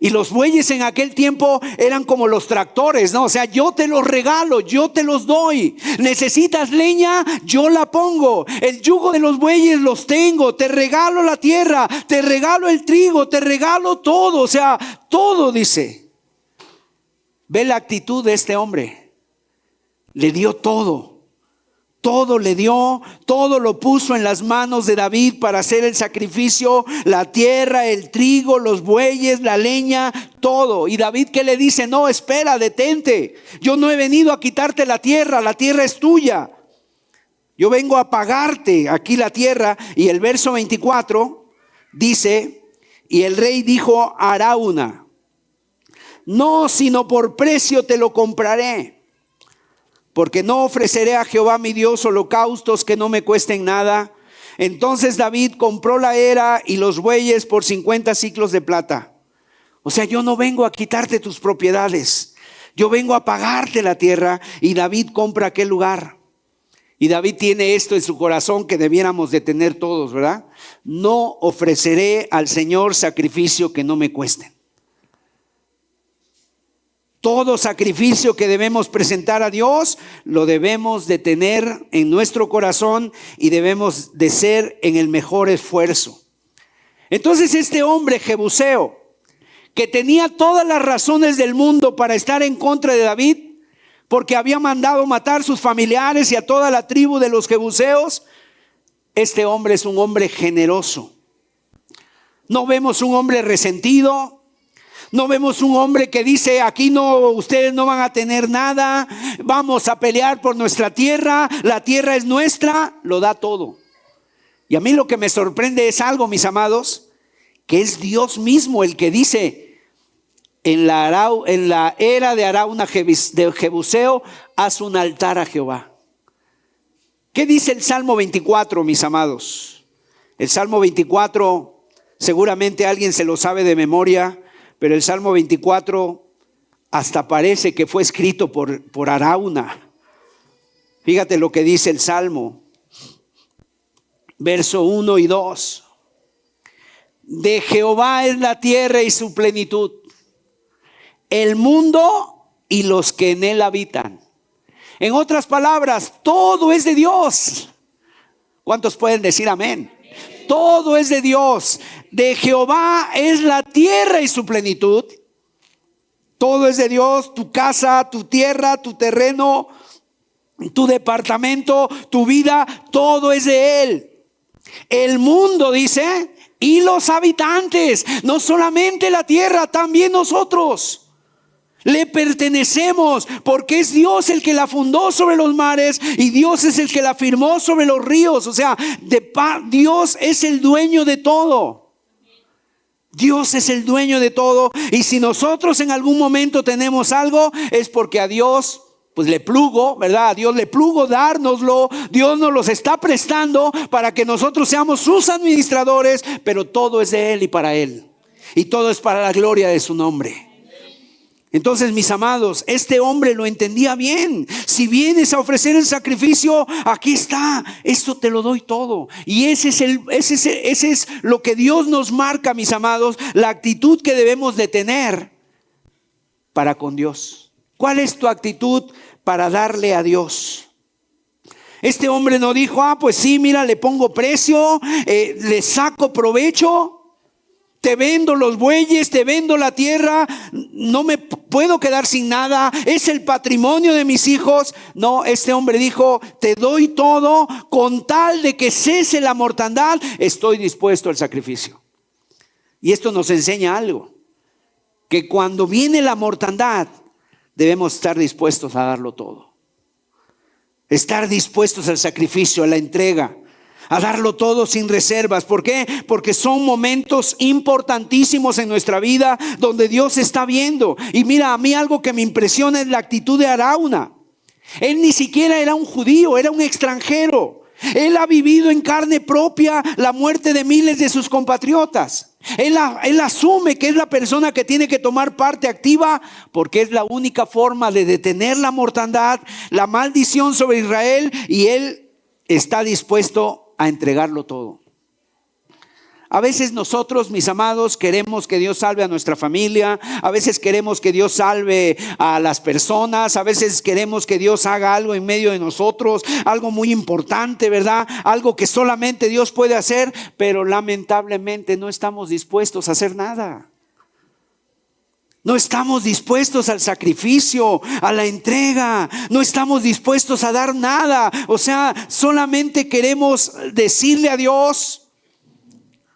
Y los bueyes en aquel tiempo eran como los tractores, ¿no? O sea, yo te los regalo, yo te los doy. Necesitas leña, yo la pongo. El yugo de los bueyes los tengo. Te regalo la tierra, te regalo el trigo, te regalo todo. O sea, todo, dice. Ve la actitud de este hombre. Le dio todo. Todo le dio, todo lo puso en las manos de David para hacer el sacrificio, la tierra, el trigo, los bueyes, la leña, todo. Y David, ¿qué le dice? No, espera, detente. Yo no he venido a quitarte la tierra es tuya. Yo vengo a pagarte aquí la tierra. Y el verso 24 dice: y el rey dijo a Arauna: no, sino por precio te lo compraré. Porque no ofreceré a Jehová mi Dios holocaustos que no me cuesten nada. Entonces David compró la era y los bueyes por 50 siclos de plata. O sea, yo no vengo a quitarte tus propiedades, yo vengo a pagarte la tierra. Y David compra aquel lugar. Y David tiene esto en su corazón que debiéramos de tener todos, ¿verdad? No ofreceré al Señor sacrificio que no me cuesten. Todo sacrificio que debemos presentar a Dios lo debemos de tener en nuestro corazón y debemos de ser en el mejor esfuerzo. Entonces este hombre jebuseo, que tenía todas las razones del mundo para estar en contra de David, porque había mandado matar sus familiares y a toda la tribu de los jebuseos, este hombre es un hombre generoso. No vemos un hombre resentido. No vemos un hombre que dice: aquí no, ustedes no van a tener nada, vamos a pelear por nuestra tierra, la tierra es nuestra. Lo da todo. Y a mí lo que me sorprende es algo, mis amados, que es Dios mismo el que dice: en la era de Arauna de Jebuseo, haz un altar a Jehová. ¿Qué dice el Salmo 24, mis amados? El Salmo 24, seguramente alguien se lo sabe de memoria. Pero el Salmo 24 hasta parece que fue escrito por Arauna. Fíjate lo que dice el Salmo. Verso 1 y 2. De Jehová es la tierra y su plenitud, el mundo y los que en él habitan. En otras palabras, todo es de Dios. ¿Cuántos pueden decir amén? Todo es de Dios. De Jehová es la tierra y su plenitud. Todo es de Dios. Tu casa, tu tierra, tu terreno, tu departamento, tu vida, todo es de Él. El mundo, dice, y los habitantes. No solamente la tierra, también nosotros. Le pertenecemos porque es Dios el que la fundó sobre los mares y Dios es el que la firmó sobre los ríos. O sea, Dios es el dueño de todo. Dios es el dueño de todo. Y si nosotros en algún momento tenemos algo, es porque a Dios pues le plugo, ¿verdad? A Dios le plugo dárnoslo. Dios nos los está prestando para que nosotros seamos sus administradores, pero todo es de Él y para Él. Y todo es para la gloria de su nombre. Entonces, mis amados, este hombre lo entendía bien. Si vienes a ofrecer el sacrificio, aquí está, esto te lo doy todo. Y ese es lo que Dios nos marca, mis amados, la actitud que debemos de tener para con Dios. ¿Cuál es tu actitud para darle a Dios? Este hombre no dijo: pues sí, mira, le pongo precio, le saco provecho. Te vendo los bueyes, te vendo la tierra, no me puedo quedar sin nada, es el patrimonio de mis hijos. No, este hombre dijo, te doy todo con tal de que cese la mortandad, estoy dispuesto al sacrificio. Y esto nos enseña algo, que cuando viene la mortandad debemos estar dispuestos a darlo todo. Estar dispuestos al sacrificio, a la entrega, a darlo todo sin reservas. ¿Por qué? Porque son momentos importantísimos en nuestra vida donde Dios está viendo. Y mira, a mí algo que me impresiona es la actitud de Arauna. Él ni siquiera era un judío, era un extranjero. Él ha vivido en carne propia la muerte de miles de sus compatriotas. Él asume que es la persona que tiene que tomar parte activa porque es la única forma de detener la mortandad, la maldición sobre Israel, y él está dispuesto a entregarlo todo. A veces nosotros, mis amados, queremos que Dios salve a nuestra familia, a veces queremos que Dios salve a las personas, a veces queremos que Dios haga algo en medio de nosotros, algo muy importante, ¿verdad? Algo que solamente Dios puede hacer, pero lamentablemente no estamos dispuestos a hacer nada. No estamos dispuestos al sacrificio, a la entrega, no estamos dispuestos a dar nada. O sea, solamente queremos decirle a Dios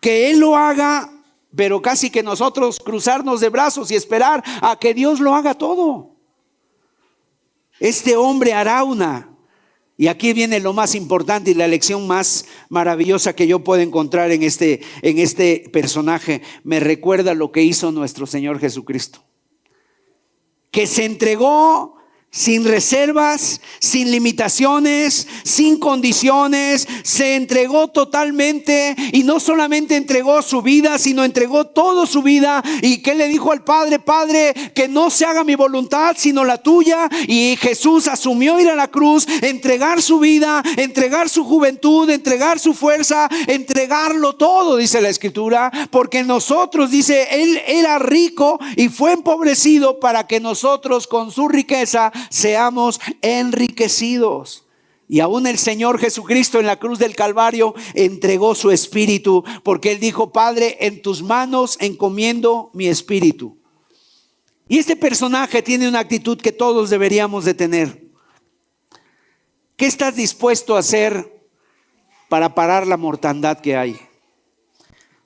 que Él lo haga, pero casi que nosotros cruzarnos de brazos y esperar a que Dios lo haga todo. Este hombre Arauna, y aquí viene lo más importante y la lección más maravillosa que yo puedo encontrar en este personaje, me recuerda lo que hizo nuestro Señor Jesucristo, que se entregó sin reservas, sin limitaciones, sin condiciones. Se entregó totalmente, y no solamente entregó su vida, sino entregó toda su vida. ¿Y qué le dijo al Padre? Padre, que no se haga mi voluntad sino la tuya. Y Jesús asumió ir a la cruz, entregar su vida, entregar su juventud, entregar su fuerza, entregarlo todo, dice la Escritura, porque nosotros, dice, Él era rico y fue empobrecido para que nosotros con su riqueza seamos enriquecidos. Y aún el Señor Jesucristo en la cruz del Calvario entregó su espíritu, porque Él dijo: Padre, en tus manos encomiendo mi espíritu. Y este personaje tiene una actitud que todos deberíamos de tener. ¿Qué estás dispuesto a hacer para parar la mortandad que hay?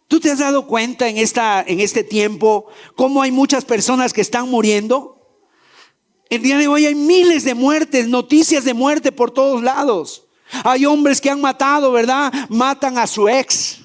¿Tú te has dado cuenta en este tiempo cómo hay muchas personas que están muriendo? El día de hoy hay miles de muertes, noticias de muerte por todos lados. Hay hombres que han matado, ¿verdad? Matan a su ex,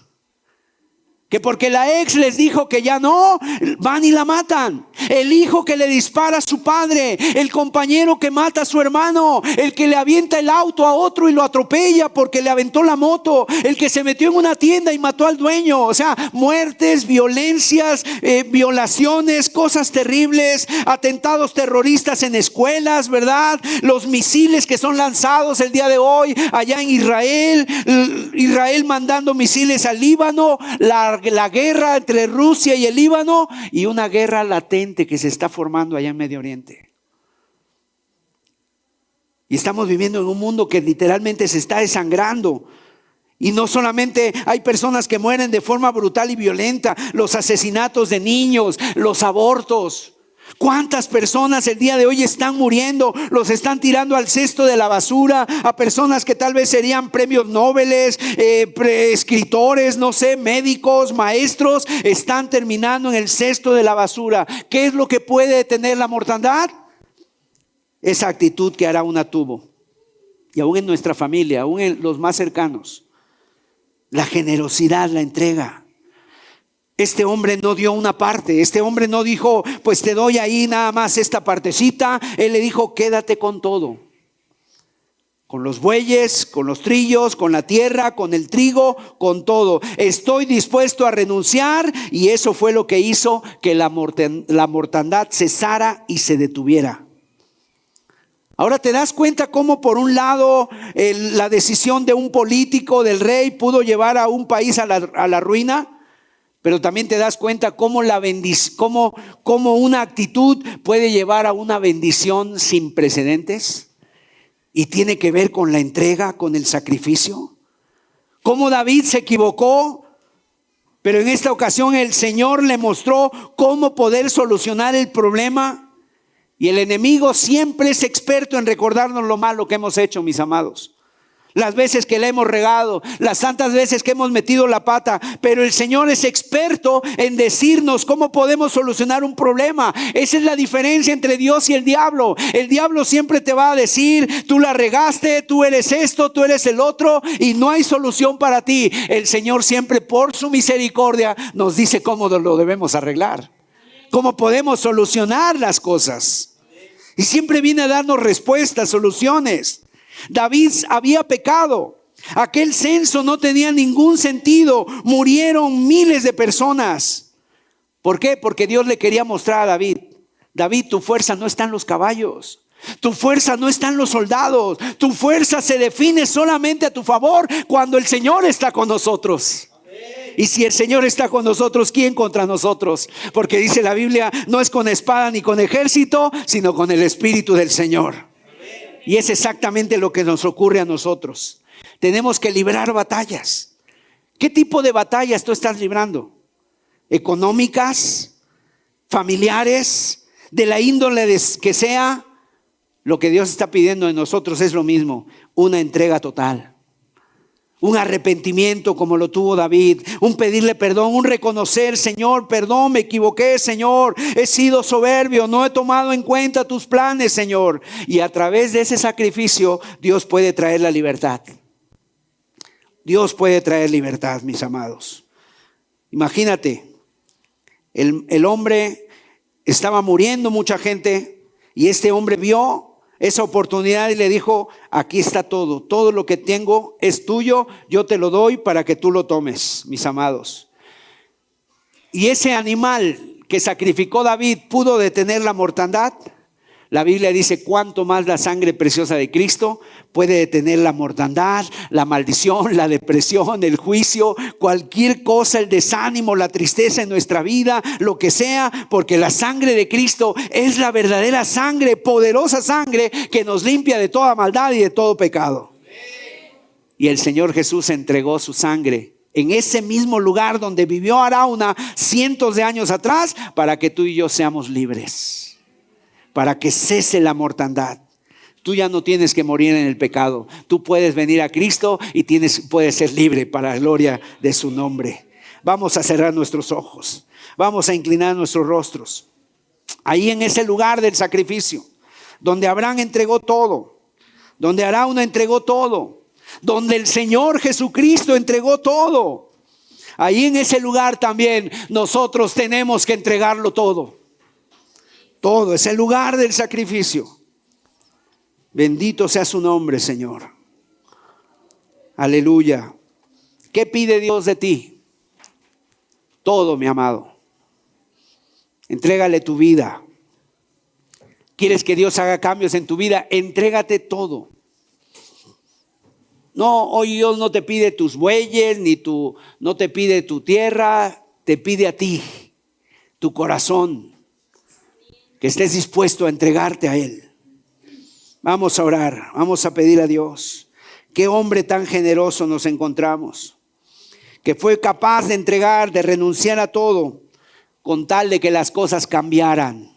que porque la ex les dijo que ya no, van y la matan. El hijo que le dispara a su padre, el compañero que mata a su hermano, el que le avienta el auto a otro y lo atropella porque le aventó la moto, el que se metió en una tienda y mató al dueño. O sea, muertes, violencias, violaciones, cosas terribles, atentados terroristas en escuelas, ¿verdad? Los misiles que son lanzados el día de hoy allá en Israel, Israel mandando misiles al Líbano, la guerra entre Rusia y el Líbano, y una guerra latente que se está formando allá en Medio Oriente. Y estamos viviendo en un mundo que literalmente se está desangrando. Y no solamente hay personas que mueren de forma brutal y violenta, los asesinatos de niños, los abortos. ¿Cuántas personas el día de hoy están muriendo? Los están tirando al cesto de la basura, a personas que tal vez serían premios Nobel, escritores, no sé, médicos, maestros, están terminando en el cesto de la basura. ¿Qué es lo que puede detener la mortandad? Esa actitud que Arauna tuvo. Y aún en nuestra familia, aún en los más cercanos, la generosidad, la entrega. Este hombre no dio una parte, este hombre no dijo, pues te doy ahí nada más esta partecita. Él le dijo, quédate con todo. Con los bueyes, con los trillos, con la tierra, con el trigo, con todo. Estoy dispuesto a renunciar. Y eso fue lo que hizo que la mortandad cesara y se detuviera. Ahora te das cuenta cómo por un lado la decisión de un político, del rey, pudo llevar a un país a la ruina. Pero también te das cuenta cómo una actitud puede llevar a una bendición sin precedentes. Y tiene que ver con la entrega, con el sacrificio. Cómo David se equivocó Pero en esta ocasión el Señor le mostró cómo poder solucionar el problema. Y el enemigo siempre es experto en recordarnos lo malo que hemos hecho, mis amados. Las veces que le hemos regado, las tantas veces que hemos metido la pata, pero el Señor es experto en decirnos cómo podemos solucionar un problema. Esa es la diferencia entre Dios y el diablo. El diablo siempre te va a decir: tú la regaste, tú eres esto, tú eres el otro, y no hay solución para ti. El Señor siempre, por su misericordia, nos dice cómo lo debemos arreglar, cómo podemos solucionar las cosas. Y siempre viene a darnos respuestas, soluciones. David había pecado. Aquel censo no tenía ningún sentido. Murieron miles de personas. ¿Por qué? Porque Dios le quería mostrar a David: David, tu fuerza no está en los caballos, tu fuerza no está en los soldados, tu fuerza se define solamente a tu favor cuando el Señor está con nosotros. Y si el Señor está con nosotros, ¿quién contra nosotros? Porque dice la Biblia: no es con espada ni con ejército, sino con el Espíritu del Señor. Y es exactamente lo que nos ocurre a nosotros. Tenemos que librar batallas. ¿Qué tipo de batallas tú estás librando? ¿Económicas? ¿Familiares? De la índole que sea. Lo que Dios está pidiendo de nosotros es lo mismo: una entrega total. Un arrepentimiento como lo tuvo David, un pedirle perdón, un reconocer: Señor, perdón, me equivoqué, Señor, he sido soberbio, no he tomado en cuenta tus planes, Señor. Y a través de ese sacrificio Dios puede traer la libertad. Dios puede traer libertad, mis amados. Imagínate, el hombre estaba muriendo, mucha gente, y este hombre vio esa oportunidad y le dijo: aquí está todo, todo lo que tengo es tuyo, yo te lo doy para que tú lo tomes, mis amados. Y ese animal que sacrificó David pudo detener la mortandad. La Biblia dice: cuánto más la sangre preciosa de Cristo puede detener la mortandad, la maldición, la depresión, el juicio, cualquier cosa, el desánimo, la tristeza en nuestra vida, lo que sea, porque la sangre de Cristo es la verdadera sangre, poderosa sangre que nos limpia de toda maldad y de todo pecado. Y el Señor Jesús entregó su sangre en ese mismo lugar donde vivió Arauna cientos de años atrás, para que tú y yo seamos libres, para que cese la mortandad. Tú ya no tienes que morir en el pecado. Tú puedes venir a Cristo y puedes ser libre para la gloria de su nombre. Vamos a cerrar nuestros ojos. Vamos a inclinar nuestros rostros. Ahí en ese lugar del sacrificio, donde Abraham entregó todo, donde Arauna entregó todo, donde el Señor Jesucristo entregó todo. Ahí en ese lugar también nosotros tenemos que entregarlo todo. Todo es el lugar del sacrificio. Bendito sea su nombre, Señor. Aleluya. ¿Qué pide Dios de ti? Todo, mi amado. Entrégale tu vida. ¿Quieres que Dios haga cambios en tu vida? Entrégate todo. No, hoy Dios no te pide tus bueyes, no te pide tu tierra, te pide a ti, tu corazón. Que estés dispuesto a entregarte a Él. Vamos a orar, vamos a pedir a Dios. Qué hombre tan generoso nos encontramos, que fue capaz de entregar, de renunciar a todo, con tal de que las cosas cambiaran.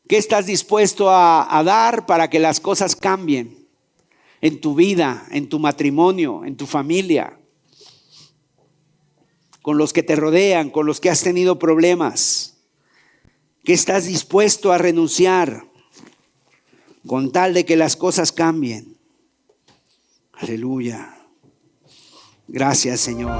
¿Qué estás dispuesto a dar para que las cosas cambien en tu vida, en tu matrimonio, en tu familia, con los que te rodean, con los que has tenido problemas? ¿Qué estás dispuesto a renunciar con tal de que las cosas cambien? Aleluya. Gracias, Señor.